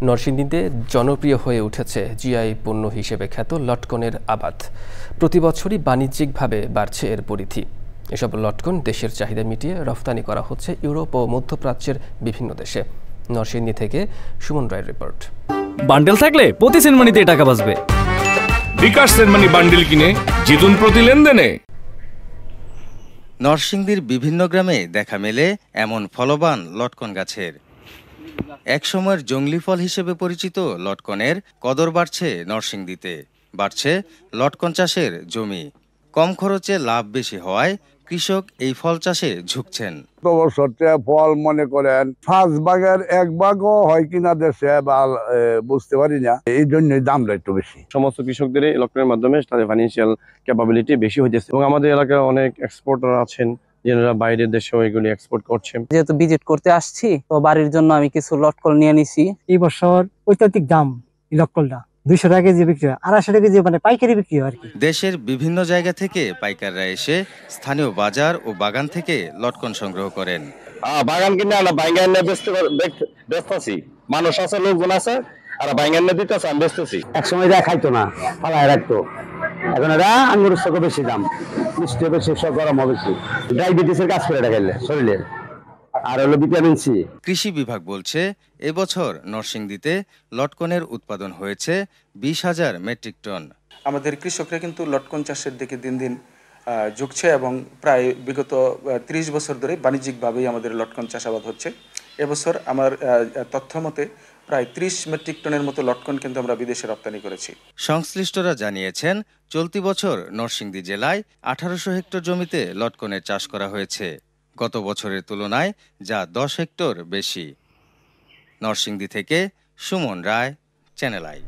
নরসিংদীতে জনপ্রিয় হয়ে উঠেছে জিআই পণ্য হিসেবে খ্যাত লটকনের আবাদ। প্রতি বছরই বাণিজ্যিকভাবে বাড়ছে এর পরিধি। এসব লটকন দেশের চাহিদা মিটিয়ে রফতানি করা হচ্ছে ইউরোপ ও মধ্যপ্রাচ্যের বিভিন্ন দেশে। নরসিংদী থেকে সুমন রায়ের রিপোর্ট। বান্ডেল থাকলে প্রতি সেনমানিতে টাকা বাঁচবে। বিকাশ সেনমানি বান্ডেল কিনে জিতুন প্রতি লেনদেনে। নরসিংদীর বিভিন্ন গ্রামে দেখা মেলে এমন ফলবান লটকন গাছের। একসময়ের জংলি ফল হিসেবে পরিচিত লটকনের কদর বাড়ছে নরসিংদীতে। বাড়ছে লটকন চাষের জমি। কম খরচে লাভ বেশি হওয়ায় কৃষক এই ফল চাষে ঝুঁকছেন। ফল মনে করেন 5 ভাগের 1 ভাগও হয় কিনা দেশে বা বুঝতে পারি না, এই জন্যই দামটা একটু বেশি। সমস্ত কৃষকদের লটকনের মাধ্যমে তাদের ফাইন্যান্সিয়াল ক্যাপাবিলিটি বেশি হয়েছে এবং আমাদের এলাকায় অনেক এক্সপোর্টার আছেন যারা বাইরের দেশেও এগুলি এক্সপোর্ট করছেন। যেহেতু ভিজিট করতে আসছি, তো বাড়ির জন্য আমি কিছু লটকন নিয়ে নিছি। এই বছর অত্যাধিক দাম লটকনটা 200 টাকা কেজি বিক্রি হয়, 250 টাকা কেজি মানে পাইকারি বিক্রি হয় আর কি। দেশের বিভিন্ন জায়গা থেকে পাইকাররা এসে স্থানীয় বাজার ও বাগান থেকে লটকন সংগ্রহ করেন। বাগান কিনে আমরা বাইগান বেচতেছি, মানুষ আছে, লোকজন আছে, আর বাইগান দিতেছে, আমি বেচতেছি। একসময় এরা খাইতো না, ফালায় রাখতো। এখন এরা আঙ্গুরের থেকে বেশি দাম, মিষ্টি বেশি, সব গরম বেশি। ডায়াবেটিসের কাজ করে রাখাইলে শরীরে, আর হলো ভিটামিন সি। কৃষি বিভাগ বলছে এবছর নরসিংদীতে লটকনের উৎপাদন হয়েছে 20,000 মেট্রিক টন। আমাদের কৃষকরা কিন্তু লটকন চাষের দিকে দিন দিন ঝুঁকছে এবং প্রায় বিগত 30 বছর ধরে বাণিজ্যিকভাবেই আমাদের লটকন চাষাবাদ হচ্ছে। এবছর আমার তথ্য মতে প্রায় 30 মেট্রিক টনের মতো লটকন কিন্তু আমরা বিদেশে রপ্তানি করেছি। সংশ্লিষ্টরা জানিয়েছেন চলতি বছর নরসিংদী জেলায় 1800 হেক্টর জমিতে লটকনের চাষ করা হয়েছে। গত বছরের তুলনায় যা 10 হেক্টর বেশি। নরসিংদী থেকে সুমন রায়, চ্যানেল আই।